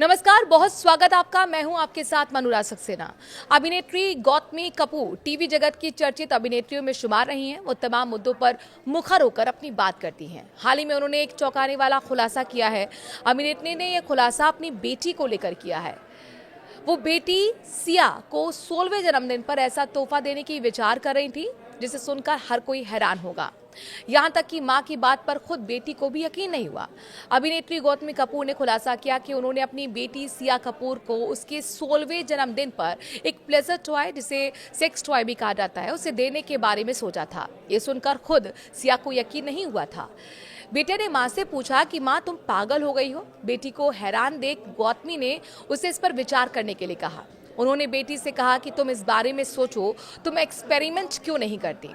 नमस्कार, बहुत स्वागत आपका। मैं हूं आपके साथ मनुराग सक्सेना। अभिनेत्री गौतमी कपूर टीवी जगत की चर्चित अभिनेत्रियों में शुमार रही हैं। वो तमाम मुद्दों पर मुखर होकर अपनी बात करती हैं। हाल ही में उन्होंने एक चौंकाने वाला खुलासा किया है। अभिनेत्री ने यह खुलासा अपनी बेटी को लेकर किया है। वो बेटी सिया को 16वें जन्मदिन पर ऐसा तोहफा देने की विचार कर रही थी जिसे सुनकर हर कोई हैरान होगा। यहां तक कि मां की बात पर खुद बेटी को भी यकीन नहीं हुआ। अभिनेत्री गौतमी कपूर ने खुलासा किया कि उन्होंने अपनी बेटी सिया कपूर को उसके 16वें जन्मदिन पर एक प्लेजर टॉय, जिसे सेक्स टॉय भी कहा जाता है, उसे देने के बारे में सोचा था। ये सुनकर खुद सिया को यकीन नहीं हुआ था। बेटे ने मां से पूछा कि मां, तुम पागल हो गई हो? बेटी को हैरान देख गौतमी ने उसे इस पर विचार करने के लिए कहा। उन्होंने बेटी से कहा कि तुम इस बारे में सोचो, तुम एक्सपेरिमेंट क्यों नहीं करती?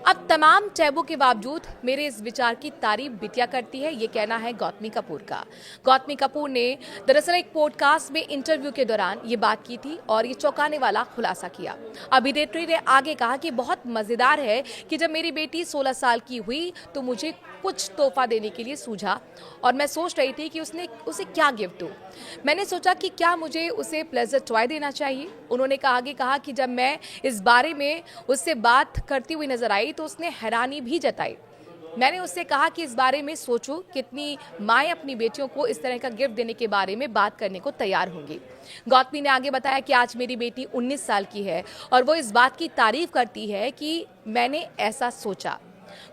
अब तमाम टैबू के बावजूद मेरे इस विचार की तारीफ बिटिया करती है, ये कहना है गौतमी कपूर का। गौतमी कपूर ने दरअसल एक पॉडकास्ट में इंटरव्यू के दौरान ये बात की थी और ये चौंकाने वाला खुलासा किया। अभिनेत्री ने आगे कहा कि बहुत मजेदार है कि जब मेरी बेटी 16 साल की हुई तो मुझे कुछ तोहफा देने के लिए सूझा और मैं सोच रही थी कि उसे क्या गिफ्ट दूं। मैंने सोचा कि क्या मुझे उसे प्लेजर टॉय देना चाहिए। उन्होंने आगे कहा कि जब मैं इस बारे में उससे बात करती हुई नजर आई तो उसने हैरानी भी जताई। मैंने उससे कहा कि इस बारे में सोचो, कितनी माएँ अपनी बेटियों को इस तरह का गिफ्ट देने के बारे में बात करने को तैयार होंगी। गौतमी ने आगे बताया कि आज मेरी बेटी 19 साल की है और वो इस बात की तारीफ करती है कि मैंने ऐसा सोचा।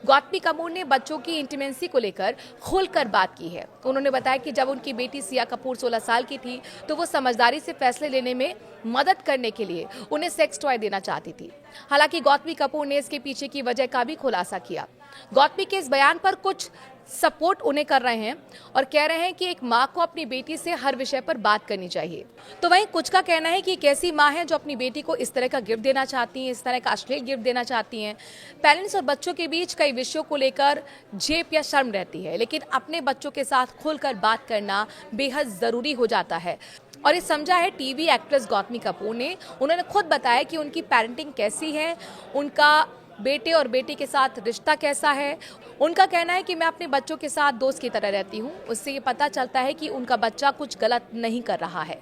गौतमी कपूर ने बच्चों की इंटीमेसी को लेकर खुलकर बात की है। उन्होंने बताया कि जब उनकी बेटी सिया कपूर 16 साल की थी तो वो समझदारी से फैसले लेने में मदद करने के लिए उन्हें सेक्स टॉय देना चाहती थी। हालांकि गौतमी कपूर ने इसके पीछे की वजह का भी खुलासा किया। गौतमी के इस बयान पर कुछ सपोर्ट उन्हें कर रहे हैं और कह रहे हैं कि एक माँ को अपनी बेटी से हर विषय पर बात करनी चाहिए। तो वहीं कुछ का कहना है कि एक ऐसी माँ है जो अपनी बेटी को इस तरह का गिफ्ट देना चाहती हैं, इस तरह का अश्लील गिफ्ट देना चाहती हैं। पेरेंट्स और बच्चों के बीच कई विषयों को लेकर झेप या शर्म रहती है, लेकिन अपने बच्चों के साथ खुलकर बात करना बेहद जरूरी हो जाता है। और ये समझा है टीवी एक्ट्रेस गौतमी कपूर ने। उन्होंने खुद बताया कि उनकी पेरेंटिंग कैसी है, उनका बेटे और बेटी के साथ रिश्ता कैसा है। उनका कहना है कि मैं अपने बच्चों के साथ दोस्त की तरह रहती हूँ। उससे ये पता चलता है कि उनका बच्चा कुछ गलत नहीं कर रहा है।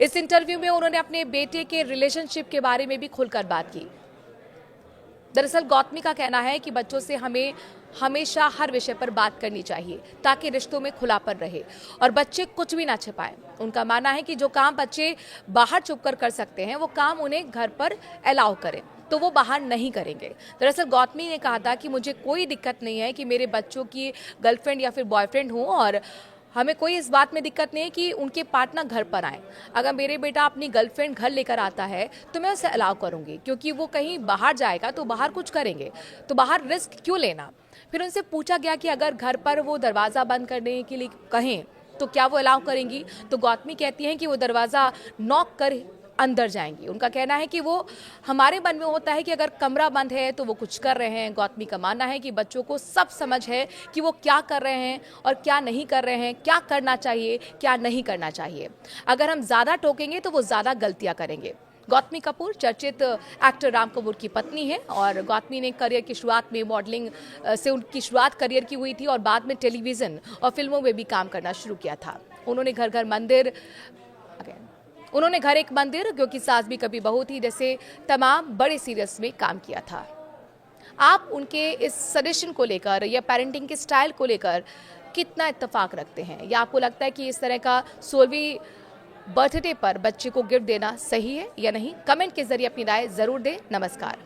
इस इंटरव्यू में उन्होंने अपने बेटे के रिलेशनशिप के बारे में भी खुलकर बात की। दरअसल गौतमी का कहना है कि बच्चों से हमें हमेशा हर विषय पर बात करनी चाहिए ताकि रिश्तों में खुलापन रहे और बच्चे कुछ भी ना छिपाएं। उनका मानना है कि जो काम बच्चे बाहर छुपकर कर सकते हैं वो काम उन्हें घर पर अलाउ करें, तो वो बाहर नहीं करेंगे। दरअसल गौतमी ने कहा था कि मुझे कोई दिक्कत नहीं है कि मेरे बच्चों की गर्लफ्रेंड या फिर बॉयफ्रेंड हो और हमें कोई इस बात में दिक्कत नहीं है कि उनके पार्टनर घर पर आए। अगर मेरे बेटा अपनी गर्लफ्रेंड घर लेकर आता है तो मैं उसे अलाउ करूंगी, क्योंकि वो कहीं बाहर जाएगा तो बाहर कुछ करेंगे, तो बाहर रिस्क क्यों लेना। फिर उनसे पूछा गया कि अगर घर पर वो दरवाज़ा बंद करने के लिए कहें तो क्या वो अलाउ करेंगी, तो गौतमी कहती हैं कि वो दरवाज़ा नॉक कर अंदर जाएंगी। उनका कहना है कि वो हमारे मन में होता है कि अगर कमरा बंद है तो वो कुछ कर रहे हैं। गौतमी का मानना है कि बच्चों को सब समझ है कि वो क्या कर रहे हैं और क्या नहीं कर रहे हैं, क्या करना चाहिए, क्या नहीं करना चाहिए। अगर हम ज़्यादा टोकेंगे तो वो ज़्यादा गलतियाँ करेंगे। गौतमी कपूर चर्चित एक्टर राम कपूर की पत्नी है और गौतमी ने करियर की शुरुआत में मॉडलिंग से उनकी शुरुआत करियर की हुई थी और बाद में टेलीविज़न और फिल्मों में भी काम करना शुरू किया था। उन्होंने घर एक मंदिर, क्योंकि सास भी कभी बहू थी, जैसे तमाम बड़े सीरियल्स में काम किया था। आप उनके इस सजेशन को लेकर या पेरेंटिंग के स्टाइल को लेकर कितना इत्तेफाक रखते हैं, या आपको लगता है कि इस तरह का 16वीं बर्थडे पर बच्चे को गिफ्ट देना सही है या नहीं? कमेंट के जरिए अपनी राय जरूर दें। नमस्कार।